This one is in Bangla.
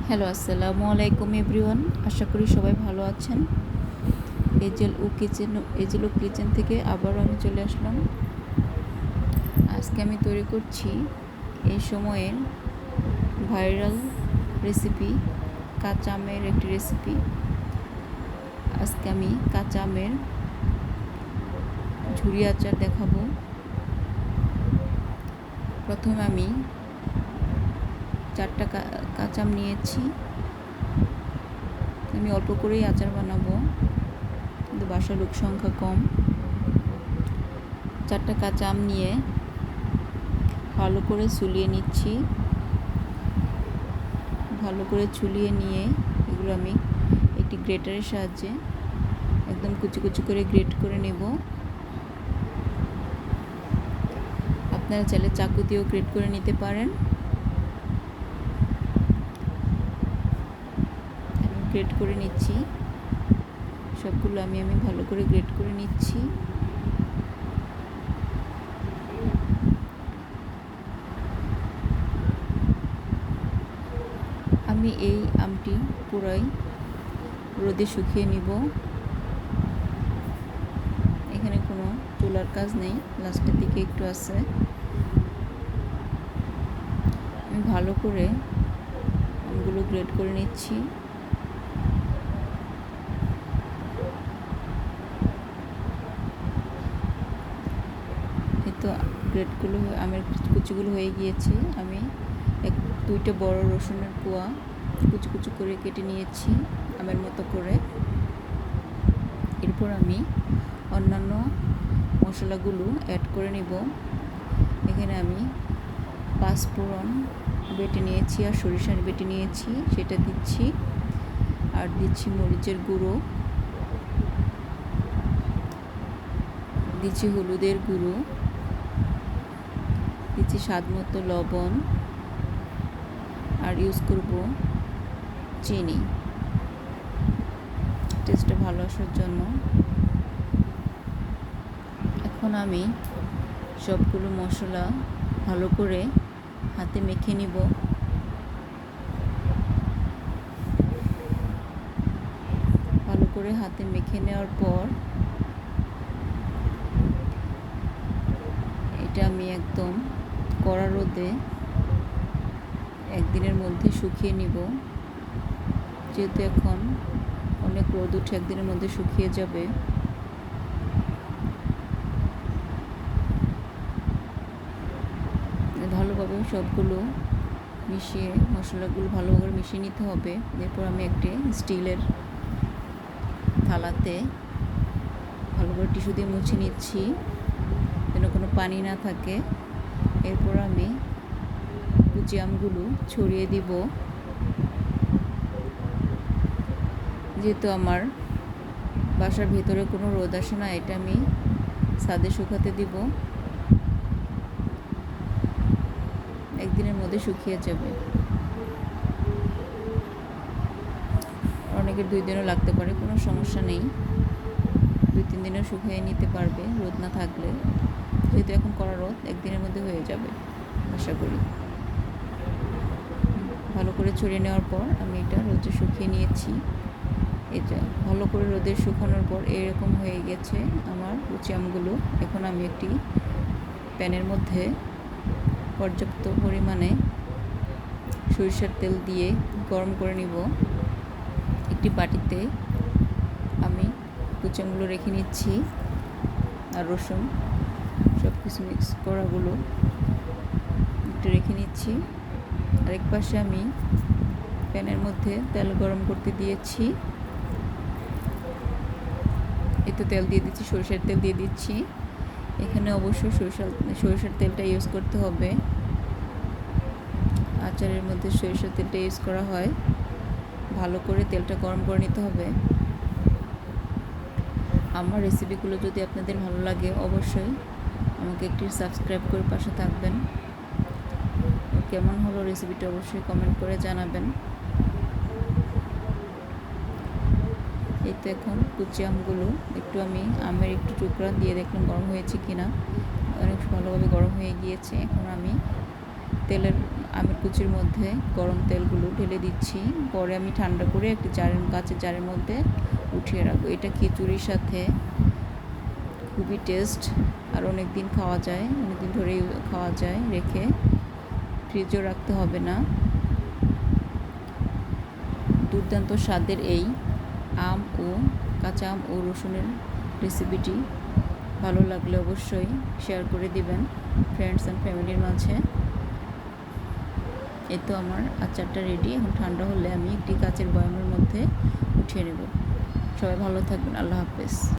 হ্যালো, আসসালামু আলাইকুম এভরিওয়ান। আশা করি সবাই ভালো আছেন। এজেল ও কিচেন থেকে আবারও আমি চলে আসলাম। আজকে আমি তৈরি করছি এই সময়ের ভাইরাল রেসিপি, কাঁচা আমের একটি রেসিপি। আজকে আমি কাঁচা আমের ঝুরি আচার দেখাবো। প্রথমে আমি 4টা কাঁচা আম নিয়েছি। আমি অল্প করেই আচার বানাবো, কিন্তু বাসার লোক সংখ্যা কম। 4টা কাঁচা আম নিয়ে ভালো করে ছুলিয়ে নিচ্ছি। ভালো করে ছুলিয়ে নিয়ে এগুলো আমি একটি গ্রেটারের সাহায্যে একদম কুচি কুচি করে গ্রেট করে নেব। আপনারা চাইলে চাকু দিয়েও গ্রেট করে নিতে পারেন। আমি গ্রেট করে নিচ্ছি, সবগুলো আমি ভালো করে গ্রেট করে নিচ্ছি। আমি এই আমটি পুরাই রোদে শুকিয়ে নিব। এখানে কোনো চুলার কাজ নেই, লাস্টের দিকে একটু আছে। আমি ভালো করে আমগুলো গ্রেট করে নিচ্ছি। এই তো গ্রেটগুলো, আমের কুচিগুলো হয়ে গিয়েছে। আমি 2টা বড় রসুনের কোয়া কুচি কুচি করে কেটে নিয়েছি আমের মতো করে। এরপর আমি অন্যান্য মশলাগুলো অ্যাড করে নিব। এখানে আমি 5 ফোড়ন বেটে নিয়েছি আর সরিষার বেটে নিয়েছি, সেটা দিচ্ছি। আর দিচ্ছি মরিচের গুঁড়ো, দিচ্ছি হলুদের গুঁড়ো, দিচ্ছি স্বাদ মতো লবণ, আর ইউজ করব চিনি টেস্টটা ভালো আসার জন্য। এখন আমি সবগুলো মশলা ভালো করে হাতে মেখে নিব। ভালো করে হাতে মেখে নেওয়ার পর এটা আমি একদম কড়া রোদে একদিনের মধ্যে শুকিয়ে নিব। যেহেতু এখন অনেক রোদ উঠে, একদিনের মধ্যে শুকিয়ে যাবে। ভালোভাবে সবগুলো মিশিয়ে, মশলাগুলো ভালোভাবে মিশিয়ে নিতে হবে। এরপর আমি একটি স্টিলের থালাতে ভালো করে টিস্যু দিয়ে মুছে নিচ্ছি, যেন কোনো পানি না থাকে। এরপর আমি কুচি আমগুলো ছড়িয়ে দিব। যেহেতু আমার বাসার ভিতরে কোনো রোদ আসে না, এটা আমি ছাদে শুকাতে দিব। একদিনের মধ্যে শুকিয়ে যাবে। অনেকের 2 দিনও লাগতে পারে, কোনো সমস্যা নেই। 2-3 দিনও শুকিয়ে নিতে পারবে রোদ না থাকলে। যেহেতু এখন কড়া রোদ, একদিনের মধ্যে হয়ে যাবে আশা করি। ভালো করে ছড়িয়ে নেওয়ার পর আমি এটা রোদে শুকিয়ে নিয়েছি। এটা ভালো করে রোদে শুকানোর পর এরকম হয়ে গেছে আমার কুচি আমগুলো। এখন আমি একটি প্যানের মধ্যে পর্যাপ্ত পরিমাণে সরিষার তেল দিয়ে গরম করে নিব। একটি বাটিতে আমি কুচি আমগুলো রেখে নিচ্ছি, আর রসুন সব কিছু মিক্স করাগুলো একটু রেখে নিচ্ছি। আরেক পাশে আমি প্যানের মধ্যে তেল গরম করতে দিয়েছি। একটু তেল দিয়ে দিচ্ছি, সরিষার তেল দিয়ে দিচ্ছি। এখানে অবশ্যই সরিষার তেলটা ইউজ করতে হবে। আচারের মধ্যে সরিষার তেলটা ইউজ করা হয়। ভালো করে তেলটা গরম করে নিতে হবে। আমার রেসিপিগুলো যদি আপনাদের ভালো লাগে, অবশ্যই আমাকে একটি সাবস্ক্রাইব করে পাশে থাকবেন। কেমন হলো রেসিপিটা অবশ্যই কমেন্ট করে জানাবেন। এই তো এখন কুচি আমগুলো একটু আমি আমের একটু টুকরা দিয়ে দেখলাম গরম হয়েছে কিনা। অনেক ভালোভাবে গরম হয়ে গিয়েছে। এখন আমি আমের কুচির মধ্যে গরম তেলগুলো ঢেলে দিচ্ছি। পরে আমি ঠান্ডা করে একটি কাঁচের জারের মধ্যে উঠিয়ে রাখবো। এটা খিচুড়ির সাথে খুবই টেস্ট, আর অনেক দিন খাওয়া যায়, অনেক দিন ধরেই খাওয়া যায় রেখে, ফ্রিজেও রাখতে হবে না। দুর্দান্ত স্বাদের এই কাঁচা আম ও রসুনের রেসিপিটি ভালো লাগলে অবশ্যই শেয়ার করে দিবেন ফ্রেন্ডস অ্যান্ড ফ্যামিলির মাঝে। এই তো আমার আচারটা রেডি। এখন ঠান্ডা হলে আমি একটি কাচের বয়ামের মধ্যে উঠিয়ে নেব। সবাই ভালো থাকবেন। আল্লাহ হাফেজ।